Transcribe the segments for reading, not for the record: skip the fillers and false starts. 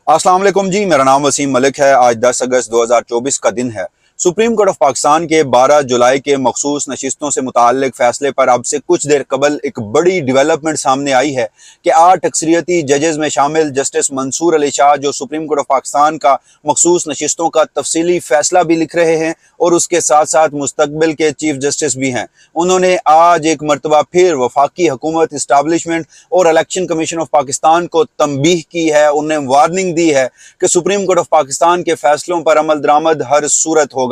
अस्सलाम वालेकुम जी, मेरा नाम वसीम मलिक है। आज 10 अगस्त 2024 का दिन है। सुप्रीम कोर्ट ऑफ पाकिस्तान के 12 जुलाई के मखसूस नशिस्तों से मुताल्लिक फैसले पर अब से कुछ देर कबल एक बड़ी डेवलपमेंट सामने आई है कि 8 अक्सरियती जजेस में शामिल जस्टिस मंसूर अली शाह, जो सुप्रीम कोर्ट ऑफ पाकिस्तान का मखसूस नशिस्तों का तफसीली फैसला भी लिख रहे हैं और उसके साथ साथ मुस्तकबिल के चीफ जस्टिस भी हैं, उन्होंने आज एक मरतबा फिर वफाकी हुकूमत, इस्टाब्लिशमेंट और इलेक्शन कमीशन ऑफ पाकिस्तान को तंबीह की है। उन्हें वार्निंग दी है कि सुप्रीम कोर्ट ऑफ पाकिस्तान के फैसलों पर अमल दरामद हर सूरत होगा।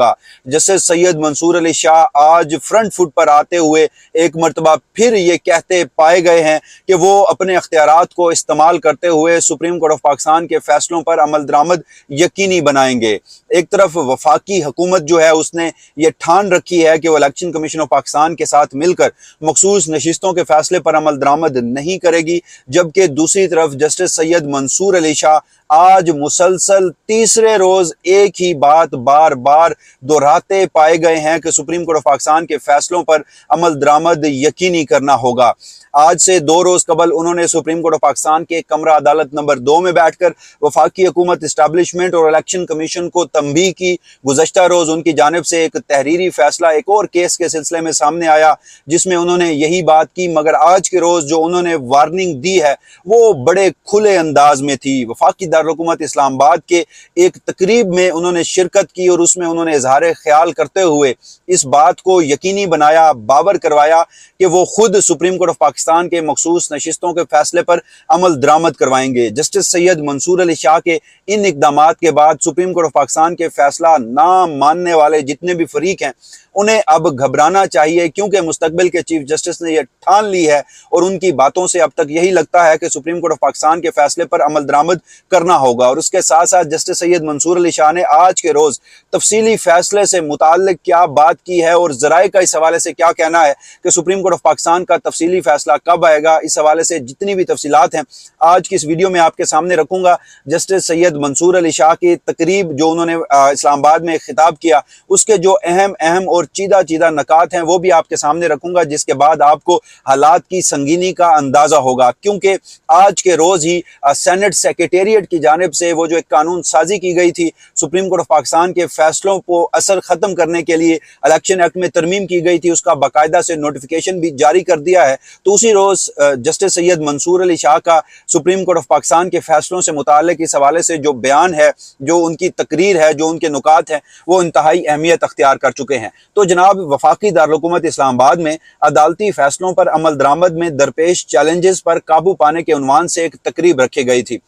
जस्टिस सैयद मंसूर अली शाह आज फ्रंट फुट पर आते हुए एक मरतबा फिर ये कहते पाए गए हैं कि वो अपने अख्तियारात को इस्तेमाल करते हुए सुप्रीम कोर्ट ऑफ पाकिस्तान के फैसलों पर अमल दरामद यकीनी बनाएंगे। एक तरफ वफाकी हुकूमत जो है उसने ये ठान रखी है कि वो इलेक्शन कमीशन ऑफ पाकिस्तान के साथ मिलकर मखसूस नशिस्तों के फैसले पर अमल दरामद नहीं करेगी, जबकि दूसरी तरफ जस्टिस सैयद मंसूर अली शाह आज मुसलसल तीसरे रोज एक ही बात बार बार दोहराते पाए गए हैं कि सुप्रीम कोर्ट ऑफ पाकिस्तान के फैसलों पर अमल दरामद यकीनी करना होगा। आज से 2 रोज कबल उन्होंने सुप्रीम कोर्ट ऑफ पाकिस्तान के कमरा अदालत नंबर 2 में बैठकर वफाकी हुकूमत, इस्टाब्लिशमेंट और इलेक्शन कमीशन को तंबीह की। गुज़श्ता रोज उनकी जानिब से एक तहरीरी फैसला एक और केस के सिलसिले में सामने आया जिसमें उन्होंने यही बात की, मगर आज के रोज जो उन्होंने वार्निंग दी है वो बड़े खुले अंदाज में थी। वफाकी दारुल-हुकूमत इस्लामाबाद के एक तकरीब में उन्होंने शिरकत की और उसमें उन्होंने इजहार ख्याल करते हुए इस बात को यकीनी बनाया, बावर करवाया कि वो खुद सुप्रीम कोर्ट ऑफ पाकिस्तान के मखसूस नशिस्तों के फैसले पर अमल दरामद करवाएंगे। जस्टिस सैयद मंसूर अली शाह के इन इकदामात के बाद सुप्रीम कोर्ट ऑफ पाकिस्तान के फैसला ना मानने वाले जितने भी फरीक हैं उन्हें अब घबराना चाहिए, क्योंकि मुस्तकबिल के चीफ जस्टिस ने यह ठान ली है और उनकी बातों से अब तक यही लगता है कि सुप्रीम कोर्ट ऑफ पाकिस्तान के फैसले पर अमल दरामद करना होगा। और उसके साथ साथ जस्टिस सैयद मंसूर अली शाह ने आज के रोज तफसीली फैसले से मुताल्लिक क्या बात की है और ज़राए का इस हवाले से क्या कहना है कि सुप्रीम कोर्ट ऑफ पाकिस्तान का तफसीली फैसला कब आएगा, इस हवाले से जितनी भी तफसीलात हैं आज की इस वीडियो में आपके सामने रखूंगा। जस्टिस सैयद मंसूर अली शाह की तकरीब जो उन्होंने इस्लामाबाद में खिताब किया उसके जो अहम अहम और चीदा चीदा नकात हैं वो भी आपके सामने रखूंगा, जिसके बाद आपको हालात की संगीनी का अंदाजा होगा। क्योंकि आज के रोज ही सेनेट सेक्रेटेरिएट की जानिब से वो जो एक कानून साजी की गई थी, सुप्रीम कोर्ट ऑफ पाकिस्तान के फैसलों को असर खत्म करने के लिए इलेक्शन एक्ट में तरमीम की गई थी, उसका बाकायदा से नोटिफिकेशन भी जारी कर दिया है। तो उसी रोज जस्टिस सैयद मंसूर अली शाह का सुप्रीम कोर्ट ऑफ पाकिस्तान के फैसलों से मुताल्लिक इस हवाले से जो बयान है, जो उनकी तकरीर है, जो उनके नुकात हैं, वो इंतहाई अहमियत अख्तियार कर चुके हैं। तो जनाब, वफाकी दारुल-हुकूमत इस्लामाबाद में अदालती फैसलों पर अमल दरामद में दरपेश चैलेंजेस पर काबू पाने के उन्वान से एक तकरीब रखी गई थी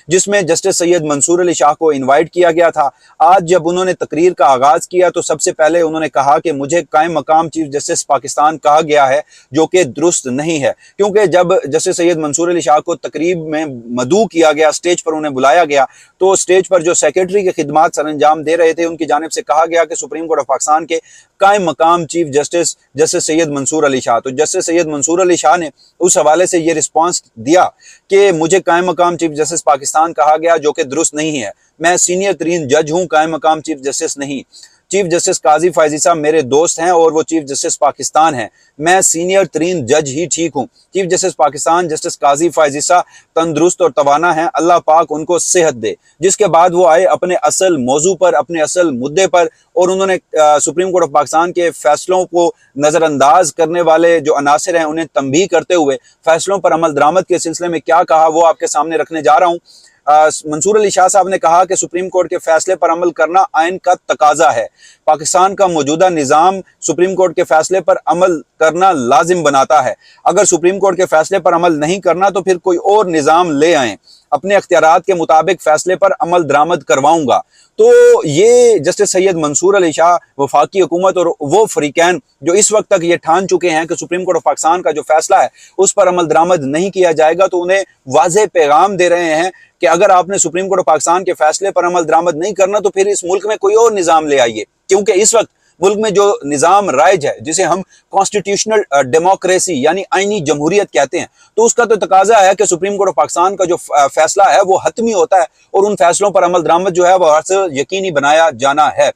जिसमें जस्टिस सैयद मंसूर अली शाह को इनवाइट किया गया था। आज जब उन्होंने तकरीर का आगाज किया तो सबसे पहले उन्होंने कहा कि मुझे कायम मकाम चीफ जस्टिस पाकिस्तान कहा गया है, जो कि दुरुस्त नहीं है। क्योंकि जब जस्टिस सैयद मंसूर अली शाह को तकरीब में मदऊ किया गया, स्टेज पर उन्हें बुलाया गया, तो स्टेज पर जो सेक्रेटरी के खिदमात सर अंजाम दे रहे थे उनकी जानिब से कहा गया कि सुप्रीम कोर्ट ऑफ पाकिस्तान के कायम मकाम chief justice justice Syed Mansoor Ali Shah. तो जस्टिस सैयद मंसूर अली शाह ने उस हवाले से ये रिस्पॉन्स दिया कि मुझे कायम मकाम चीफ जस्टिस पाकिस्तान कहा गया, जो कि दुरुस्त नहीं है। मैं सीनियर तरीन जज हूं, कायम मकाम चीफ जस्टिस नहीं। चीफ जस्टिस काजी फैजी साहब मेरे दोस्त हैं और वो चीफ जस्टिस पाकिस्तान हैं। मैं सीनियर तरीन जज ही ठीक हूँ। चीफ जस्टिस पाकिस्तान जस्टिस काजी फैजी साहब तंदुरुस्त और तवाना हैं, अल्लाह पाक उनको सेहत दे। जिसके बाद वो आए अपने असल मौजू पर, अपने असल मुद्दे पर, और उन्होंने सुप्रीम कोर्ट ऑफ पाकिस्तान के फैसलों को नज़रअंदाज करने वाले जो अनासिर हैं उन्हें तंबीह करते हुए फैसलों पर अमल दरामद के सिलसिले में क्या कहा वो आपके सामने रखने जा रहा हूँ। मंसूर अली शाह साहब ने कहा कि सुप्रीम कोर्ट के फैसले पर अमल करना आइन का तकाजा है। पाकिस्तान का मौजूदा निज़ाम सुप्रीम कोर्ट के फैसले पर अमल करना लाजिम बनाता है। अगर सुप्रीम कोर्ट के फैसले पर अमल नहीं करना तो फिर कोई और निज़ाम ले आएं। अपने अख्तियारात के मुताबिक फैसले पर अमल दरामद करवाऊंगा। तो ये जस्टिस सैयद मंसूर अली शाह, वफाकी हुकूमत और वो फरीकैन जो इस वक्त तक ये ठान चुके हैं कि सुप्रीम कोर्ट ऑफ पाकिस्तान का जो फैसला है उस पर अमल दरामद नहीं किया जाएगा, तो उन्हें वाज़ेह पैगाम दे रहे हैं कि अगर आपने सुप्रीम कोर्ट ऑफ पाकिस्तान के फैसले पर अमल दरामद नहीं करना तो फिर इस मुल्क में कोई और निज़ाम ले आइए। क्योंकि इस वक्त मुल्क में जो निज़ाम राइज है, जिसे हम कॉन्स्टिट्यूशनल डेमोक्रेसी यानी आईनी जमहूरियत कहते हैं, तो उसका तो तकाजा है कि सुप्रीम कोर्ट ऑफ पाकिस्तान का जो फैसला है वो हतमी होता है और उन फैसलों पर अमल दरामद जो है वो यकीनी बनाया जाना है।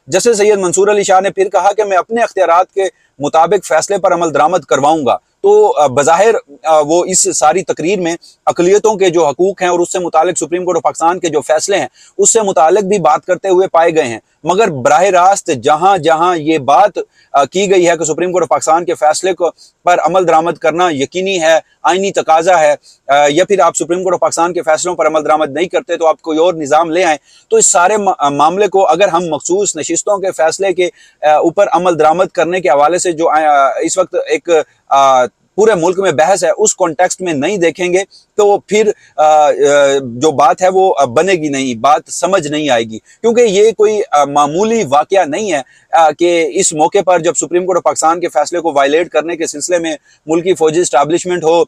जस्टिस सैयद मंसूर अली शाह ने फिर कहा कि मैं अपने अख्तियारात के मुताबिक फैसले पर अमल दरामद करवाऊंगा। तो बज़ाहिर वो इस सारी तकरीर में अक़लियतों के जो हकूक़ हैं और उससे मुतालिक सुप्रीम कोर्ट ऑफ पाकिस्तान के जो फैसले हैं उससे मुतालिक भी बात करते हुए पाए गए हैं। मगर बराह रास्त जहां जहां ये बात की गई है कि सुप्रीम कोर्ट ऑफ पाकिस्तान के फैसले को पर अमल दरामद करना यकीनी है, आईनी तकाजा है, या फिर आप सुप्रीम कोर्ट ऑफ पाकिस्तान के फैसलों पर अमल दरामद नहीं करते तो आप कोई और निज़ाम ले आएँ, तो इस सारे मामले को अगर हम मखसूस नशिस्तों के फैसले के ऊपर अमल दरामद करने के हवाले से जो इस वक्त एक पूरे मुल्क में बहस है उस कॉन्टेक्स्ट में नहीं देखेंगे तो फिर जो बात है वो बनेगी नहीं, बात समझ नहीं आएगी। क्योंकि ये कोई मामूली वाकया नहीं है कि इस मौके पर जब सुप्रीम कोर्ट ऑफ पाकिस्तान के फैसले को वायलेट करने के सिलसिले में मुल्की फौजी इस्टेब्लिशमेंट हो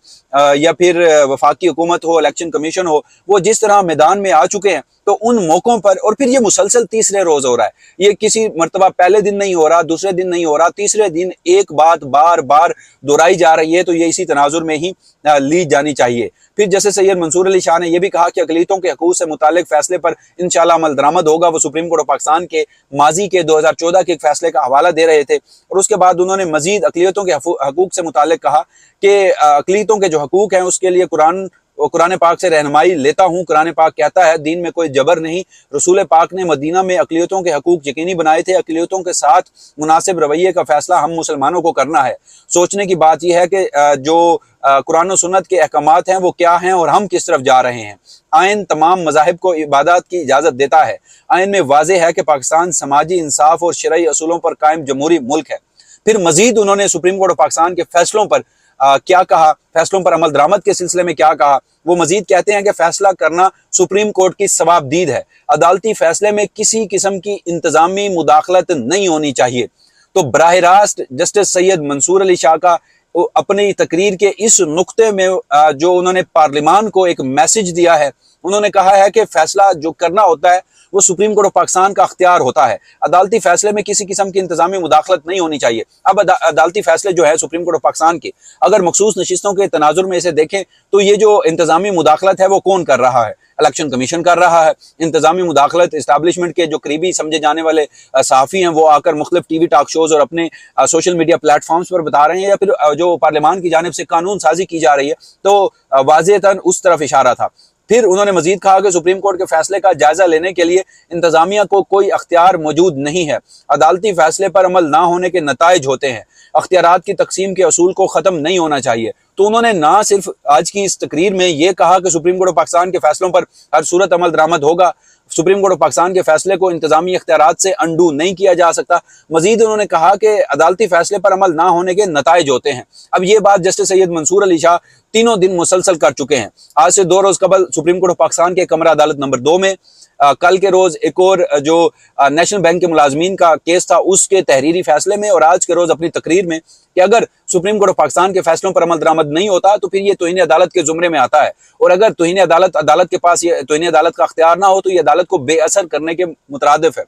या फिर वफाकी हुकूमत हो, इलेक्शन कमीशन हो, वो जिस तरह मैदान में आ चुके हैं, तो उन मौकों पर, और फिर ये मुसलसल तीसरे रोज हो रहा है, ये किसी मरतबा पहले दिन नहीं हो रहा, दूसरे दिन नहीं हो रहा, तीसरे दिन एक बात बार बार दोहराई जा रही है, तो ये इसी तनाजुर में ही ली जानी चाहिए। फिर जैसे सैयद मंसूर अली शाह ने यह भी कहा कि अक़लियतों के हकूक़ से मुतालिक फैसले पर इंशाअल्लाह अमल दरामद होगा। वो सुप्रीम कोर्ट ऑफ पाकिस्तान के माजी के 2014 के एक फैसले का हवाला दे रहे थे और उसके बाद उन्होंने मजीद अक़लियतों के हकूक़ से मुतालिक कहा कि अक़लियतों के जो हकूक़ हैं उसके लिए कुरान पाक से रहनुमाई लेता हूँ। कुरान पाक कहता है दीन में कोई जबर नहीं। रसूल पाक ने मदीना में अक़लियतों के हकूक़ यकीनी बनाए थे। अक़लियतों के साथ मुनासिब रवैये का फैसला हम मुसलमानों को करना है। सोचने की बात यह है कि जो कुरान और सुन्नत के अहकामात हैं वो क्या हैं और हम किस तरफ जा रहे हैं। आइन तमाम मज़ाहिब को इबादत की इजाज़त देता है। आइन में वाज़ेह है कि पाकिस्तान समाजी इंसाफ और शरई असूलों पर कायम जमहूरी मुल्क है। फिर मजीद उन्होंने सुप्रीम कोर्ट ऑफ पाकिस्तान के फैसलों पर क्या कहा, फैसलों पर अमल दरामद के सिलसिले में क्या कहा। वो मजीद कहते हैं कि फैसला करना सुप्रीम कोर्ट की सवाबदीद है। अदालती फैसले में किसी किस्म की इंतजामी मुदाखलत नहीं होनी चाहिए। तो बराह रास्त जस्टिस सैयद मंसूर अली शाह का अपनी तकरीर के इस नुक्ते में जो उन्होंने पार्लिमान को एक मैसेज दिया है, उन्होंने कहा है कि फैसला जो करना होता है वो सुप्रीम कोर्ट ऑफ पाकिस्तान का अख्तियार होता है। अदालती फैसले में किसी किस्म की इंतजामी मुदाखलत नहीं होनी चाहिए। अब अदालती फैसले जो है सुप्रीम कोर्ट ऑफ पाकिस्तान के, अगर मखसूस नशिस्तों के तनाजुर में इसे देखें तो ये जो इंतजामी मुदाखलत है वो कौन कर रहा है? इलेक्शन कमीशन कर रहा है। इंतजामी मुदाखलत इस्टेब्लिशमेंट के जो करीबी समझे जाने वाले सहाफ़ी हैं वो आकर मुख्तलिफ टीवी टॉक शोज और अपने सोशल मीडिया प्लेटफॉर्म्स पर बता रहे हैं, या फिर जो पार्लियामान की जानिब से कानून साजी की जा रही है, तो वाज़ेहतन उस तरफ इशारा था। फिर उन्होंने मजीद कहा कि सुप्रीम कोर्ट के फैसले का जायजा लेने के लिए इंतजामिया को कोई अख्तियार मौजूद नहीं है। अदालती फैसले पर अमल ना होने के नताइज होते हैं। अख्तियारात की तकसीम के असूल को ख़त्म नहीं होना चाहिए। तो उन्होंने ना सिर्फ आज की इस तकरीर में ये कहा कि सुप्रीम कोर्ट ऑफ पाकिस्तान के फैसलों पर हर सूरत अमल दरामद होगा, सुप्रीम कोर्ट ऑफ पाकिस्तान के फैसले को इंतजामी अख्तियारात से अंडू नहीं किया जा सकता। मजीद उन्होंने कहा कि अदालती फैसले पर अमल ना होने के नताइज होते हैं। अब ये बात जस्टिस सैयद मंसूर अली शाह तीनों दिन मुसलसल कर चुके हैं। आज से 2 रोज कबल सुप्रीम कोर्ट ऑफ पाकिस्तान के कमरा अदालत नंबर 2 में, कल के रोज एक और जो नेशनल बैंक के मुलाजमीन का केस था उसके तहरीरी फैसले में, और आज के रोज अपनी तकरीर में कि अगर सुप्रीम कोर्ट ऑफ पाकिस्तान के फैसलों पर अमल दरामद नहीं होता तो फिर ये तौहीन अदालत के जुमरे में आता है, और अगर तौहीन अदालत के पास ये तौहीन अदालत का अख्तियार ना हो तो ये अदालत को बेअसर करने के मुतरादिफ है।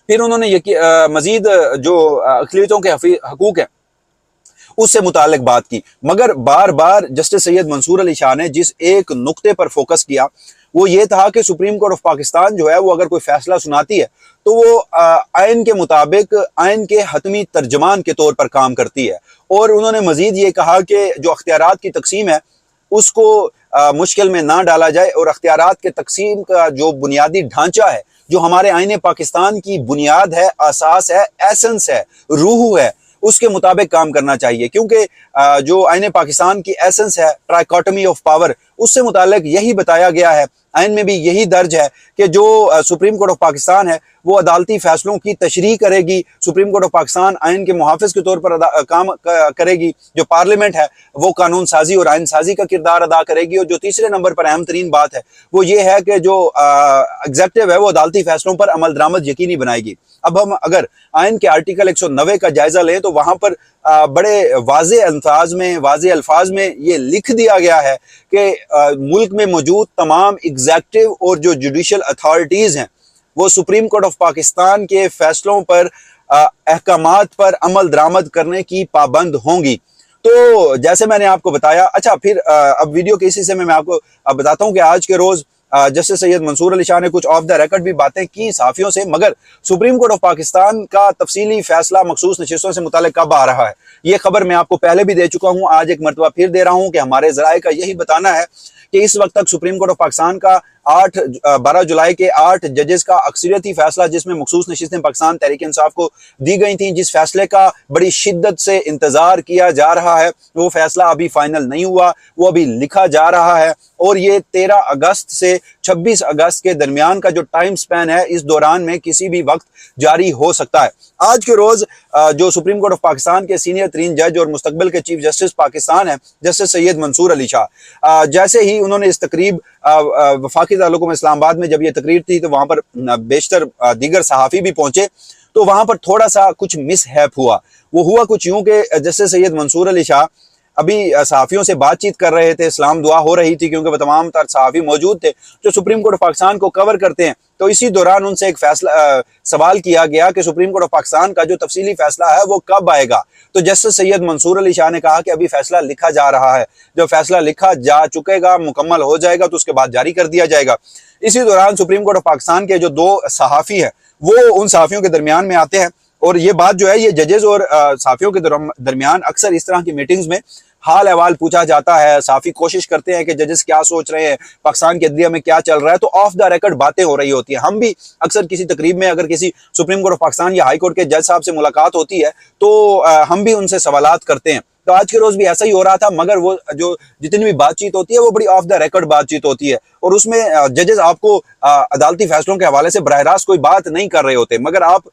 फिर उन्होंने मजीद जो अक़लियतों के हकूक़ हैं उससे मुतालिक बात की, मगर बार बार जस्टिस सैयद मंसूर अली शाह ने जिस एक नुक्ते पर फोकस किया वो ये था कि सुप्रीम कोर्ट ऑफ पाकिस्तान जो है वो अगर कोई फैसला सुनाती है तो वो आइन के मुताबिक आइन के हतमी तर्जमान के तौर पर काम करती है। और उन्होंने मजीद ये कहा कि जो अख्तियारात की तकसीम है उसको मुश्किल में ना डाला जाए, और अख्तियारात के तकसीम का जो बुनियादी ढांचा है, जो हमारे आइन पाकिस्तान की बुनियाद है, असास है, एसेंस है, रूह है, उसके मुताबिक काम करना चाहिए। क्योंकि जो आइन पाकिस्तान की एसेंस है, ट्राइकोटमी ऑफ पावर, उससे मुतालिक यही बताया गया है, आइन में भी यही दर्ज है कि जो सुप्रीम कोर्ट ऑफ पाकिस्तान है वो अदालती फैसलों की तशरीह करेगी। सुप्रीम कोर्ट ऑफ पाकिस्तान आइन के मुहाफिज के तौर पर काम करेगी। जो पार्लियामेंट है वो कानून साजी और आइन साजी का किरदार अदा करेगी। और जो तीसरे नंबर पर अहम तरीन बात है वो ये है कि जो एग्जेक्टिव है वो अदालती फैसलों पर अमल दरामद यकीनी बनाएगी। अब हम अगर आइन के आर्टिकल 190 का जायजा लें तो वहां पर बड़े वाज़े अल्फाज में ये लिख दिया गया है कि मुल्क में मौजूद तमाम एग्जेक्टिव और जो जुडिशल अथॉरिटीज हैं वो सुप्रीम कोर्ट ऑफ पाकिस्तान के फैसलों पर अहकामात पर अमल दरामद करने की पाबंद होंगी। तो जैसे मैंने आपको बताया, अच्छा फिर अब वीडियो के इसी से मैं आपको बताता हूं कि आज के रोज जस्टिस सैयद मंसूर अली शाह ने कुछ ऑफ द रिकॉर्ड भी बातें की सहाफियों से, मगर सुप्रीम कोर्ट ऑफ पाकिस्तान का तफसीली फैसला मखसूस नशिस्तों से मुताल्लिक कब आ रहा है, ये खबर मैं आपको पहले भी दे चुका हूं, आज एक मरतबा फिर दे रहा हूं कि हमारे ज़राए का यही बताना है कि इस वक्त तक सुप्रीम कोर्ट ऑफ पाकिस्तान का 12 जुलाई के 8 जजेस का अक्सरियती फैसला जिसमें मखसूस नशिस्तें पाकिस्तान तहरीक इंसाफ को दी गई थी, जिस फैसले का बड़ी शिद्दत से इंतजार किया जा रहा है, वो फैसला अभी फाइनल नहीं हुआ, वो अभी लिखा जा रहा है और ये 13 अगस्त से 26 अगस्त के दरमियान का जो टाइम स्पैन है, इस दौरान में किसी भी वक्त जारी हो सकता है। आज के रोज जो सुप्रीम कोर्ट ऑफ पाकिस्तान के सीनियर तरीन जज और मुस्तकबिल के चीफ जस्टिस पाकिस्तान है जस्टिस सैयद मंसूर अली शाह, जैसे ही उन्होंने इस तकरीब वफाकी दारुल इस्लामाबाद में जब ये तकरीर थी तो वहां पर बेशतर दीगर सहाफ़ी भी पहुंचे, तो वहां पर थोड़ा सा कुछ मिसहैप हुआ। वो हुआ कुछ यूं कि जस्टिस सैयद मंसूर अली शाह अभी सहाफ़ियों से बातचीत कर रहे थे, इस्लाम दुआ हो रही थी क्योंकि वो तमाम तर सहाफ़ी मौजूद थे जो सुप्रीम कोर्ट ऑफ पाकिस्तान को कवर करते हैं। तो इसी दौरान उनसे एक सवाल किया गया कि सुप्रीम कोर्ट ऑफ पाकिस्तान का जो तफसीली फैसला है वो कब आएगा, तो जस्टिस सैयद मंसूर अली शाह ने कहा कि अभी फैसला लिखा जा रहा है, जब फैसला लिखा जा चुकेगा, मुकम्मल हो जाएगा तो उसके बाद जारी कर दिया जाएगा। इसी दौरान सुप्रीम कोर्ट ऑफ पाकिस्तान के जो 2 सहाफ़ी हैं वो उन सहाफ़ियों के दरमियान में आते हैं और ये बात जो है, ये जजेस और सहाफ़ियों के दरमियान अक्सर इस तरह की मीटिंग्स में हाल अहवाल पूछा जाता है, सहाफ़ी कोशिश करते हैं कि जजेस क्या सोच रहे हैं, पाकिस्तान के अदलिया में क्या चल रहा है, तो ऑफ द रिकॉर्ड बातें हो रही होती है। हम भी अक्सर किसी तकरीब में अगर किसी सुप्रीम कोर्ट ऑफ पाकिस्तान या हाई कोर्ट के जज साहब से मुलाकात होती है तो हम भी उनसे सवालात करते हैं। तो आज के रोज भी ऐसा ही हो रहा था, मगर वो जो जितनी भी बातचीत होती है वो बड़ी ऑफ द रिकॉर्ड बातचीत होती है और उसमें जजेस आपको अदालती फैसलों के हवाले से बराह रास्त कोई बात नहीं कर रहे होते, मगर आप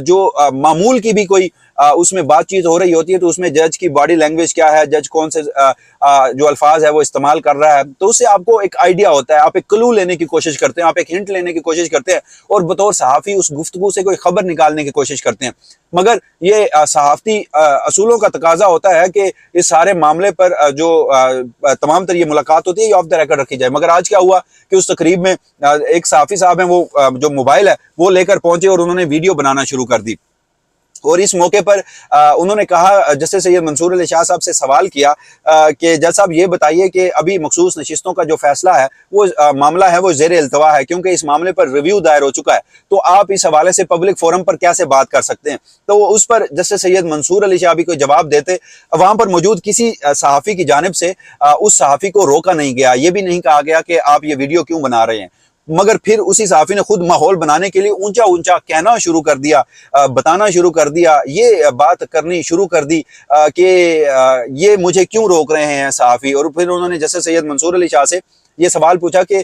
जो मामूल की भी कोई उसमें बातचीत हो रही होती है तो उसमें जज की बॉडी लैंग्वेज क्या है, जज कौन से जो अल्फाज है वो इस्तेमाल कर रहा है, तो उससे आपको एक आइडिया होता है, आप एक क्लू लेने की कोशिश करते हैं, आप एक हिंट लेने की कोशिश करते हैं और बतौर सहाफ़ी उस गुफ्तगू से कोई खबर निकालने की कोशिश करते हैं। मगर ये सहाफ़ती असूलों का तकाजा होता है कि इस सारे मामले पर जो तमाम तर ये मुलाकात होती है ये ऑफ द रिकॉर्ड रखी जाए। मगर आज क्या हुआ कि उस तकरीब में एक सहाफ़ी साहब हैं, वो जो मोबाइल है वो लेकर पहुंचे और उन्होंने वीडियो बनाना शुरू कर दी और इस मौके पर उन्होंने कहा, जस्टिस सैयद मंसूर अली शाह साहब से सवाल किया कि जज साहब ये बताइए कि अभी मखसूस नशिस्तों का जो फैसला है वो मामला है वो ज़ेर इल्तवा है क्योंकि इस मामले पर रिव्यू दायर हो चुका है, तो आप इस हवाले से पब्लिक फोरम पर कैसे बात कर सकते हैं। तो उस पर जस्टिस सैयद मंसूर अली शाह भी कोई जवाब देते, वहां पर मौजूद किसी सहाफ़ी की जानिब से उस सहाफ़ी को रोका नहीं गया, ये भी नहीं कहा गया कि आप ये वीडियो क्यों बना रहे हैं, मगर फिर उसी सहाफ़ी ने खुद माहौल बनाने के लिए ऊंचा ऊंचा कहना शुरू कर दिया, बताना शुरू कर दिया, ये बात करनी शुरू कर दी कि ये मुझे क्यों रोक रहे हैं सहाफ़ी। और फिर उन्होंने जस्टिस सैयद मंसूर अली शाह से ये सवाल पूछा कि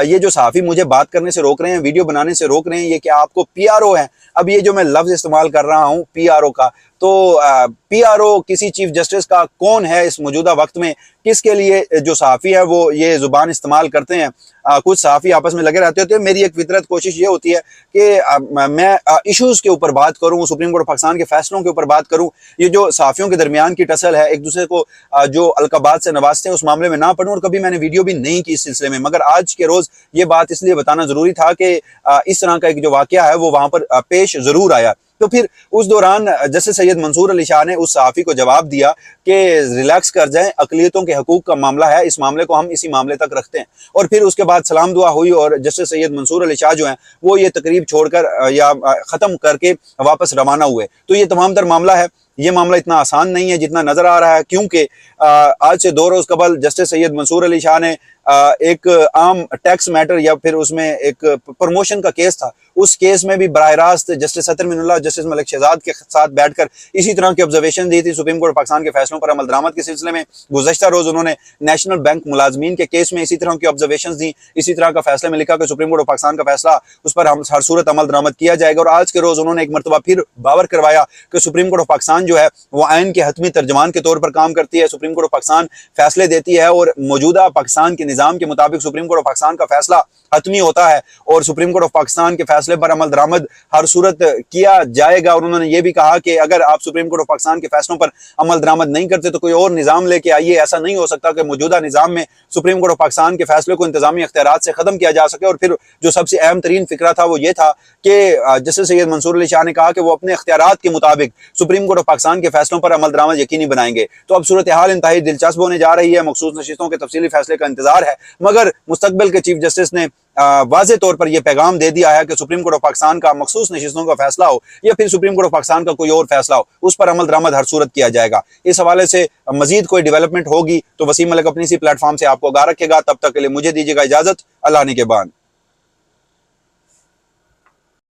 ये जो सहाफ़ी मुझे बात करने से रोक रहे हैं, वीडियो बनाने से रोक रहे हैं, ये क्या आपको पीआरओ हैं? अब ये जो मैं लफ्ज़ इस्तेमाल कर रहा हूँ पीआरओ का, तो पीआरओ किसी चीफ जस्टिस का कौन है इस मौजूदा वक्त में, किसके लिए जो सहाफ़ी है वो ये ज़ुबान इस्तेमाल करते हैं। कुछ सहाफ़ी आपस में लगे रहते होते हैं। मेरी एक फितरत कोशिश ये होती है कि मैं इश्यूज़ के ऊपर बात करूँ, सुप्रीम कोर्ट ऑफ पाकिस्तान के फैसलों के ऊपर बात करूँ, ये जो सहाफ़ियों के दरमियान की टसल है, एक दूसरे को जो अलकाबात से नवाजते हैं, उस मामले में ना पढ़ूँ और कभी मैंने वीडियो भी नहीं की इस सिलसिले में। मगर आज के रोज़ ये बात इसलिए बताना ज़रूरी था कि इस तरह का एक जो वाक़या है वो वहाँ पर पेश ज़रूर आया। तो फिर उस दौरान जस्टिस सैयद मंसूर अली शाह ने उस सहाफ़ी को जवाब दिया कि रिलैक्स कर जाएं, अक़लियतों के हकूक़ का मामला है, इस मामले को हम इसी मामले तक रखते हैं। और फिर उसके बाद सलाम दुआ हुई और जस्टिस सैयद मंसूर अली शाह जो हैं वो ये तकरीब छोड़कर या ख़त्म करके वापस रवाना हुए। तो ये तमाम तर मामला है, ये मामला इतना आसान नहीं है जितना नजर आ रहा है, क्योंकि आज से 2 रोज कबल जस्टिस सैयद मंसूर अली शाह ने एक आम टैक्स मैटर या फिर उसमें एक प्रमोशन का केस था, उस केस में भी बराह रास्त जस्टिस सतर मिनुल्लाह, जस्टिस मलिक शहजाद के साथ बैठकर इसी तरह की ऑब्जर्वेशन दी थी सुप्रीम कोर्ट पाकिस्तान के फैसलों पर अमल दरामद के सिलसिले में। गुज़श्ता रोज उन्होंने नेशनल बैंक मुलाजमीन के केस में इसी तरह की ऑब्जर्वेशन दी, इसी तरह का फैसले में लिखा कि सुप्रीम कोर्ट ऑफ पाकिस्तान का फैसला उस पर हम हर सूरत अमल दरामद किया जाएगा। और आज के रोज उन्होंने एक मरतबा फिर बावर करवाया कि सुप्रीम कोर्ट ऑफ पाकिस्तान जो है वो आइन के हतमी तर्जमान के तौर पर काम करती है, सुप्रीम कोर्ट ऑफ पाकिस्तान फैसले देती है और मौजूदा पाकिस्तान के निज़ाम के मुताबिक सुप्रीम कोर्ट ऑफ पाकिस्तान का फैसला हतमी होता है और सुप्रीम कोर्ट ऑफ पाकिस्तान के फैसले पर अमल दरामद हर सूरत किया जाएगा। और उन्होंने ये भी कहा कि अगर आप सुप्रीम कोर्ट ऑफ पाकिस्तान के फैसलों पर अमल दरामद नहीं करते तो कोई और निज़ाम लेके आइए। ऐसा नहीं हो सकता कि मौजूदा निज़ाम में सुप्रीम कोर्ट ऑफ पाकिस्तान के फैसले को इंतजामी अख्तियारात से ख़त्म किया जा सके। और फिर जो सबसे अहम तरीन फिक्रा था वो ये था कि जस्टिस सैयद मंसूर अली शाह ने कहा कि वो अपने अख्तियारात के मुताबिक सुप्रीम कोर्ट ऑफ पाकिस्तान के फैसलों पर अमल दरामद यकीनी बनाएंगे। तो अब सूरत हाल इंतहाई दिलचस्प होने जा रही है। मखसूस नशिस्तों के तफसीली फैसले का इंतजार है, मगर मुस्तकबिल के चीफ जस्टिस ने वाज़े तौर पर यह पैगाम दे दिया है कि सुप्रीम कोर्ट ऑफ पाकिस्तान का मखसूस नशिस्तों का फैसला हो या फिर सुप्रीम कोर्ट ऑफ पाकिस्तान का कोई और फैसला हो, उस पर अमल दरामद हर सूरत किया जाएगा। इस हवाले से मजीद कोई डेवलपमेंट होगी तो वसीम मलिक अपनी इसी प्लेटफॉर्म से आपको आगाह रखेगा। तब तक के लिए मुझे दीजिएगा इजाजत। अल्लाह ने के बाद।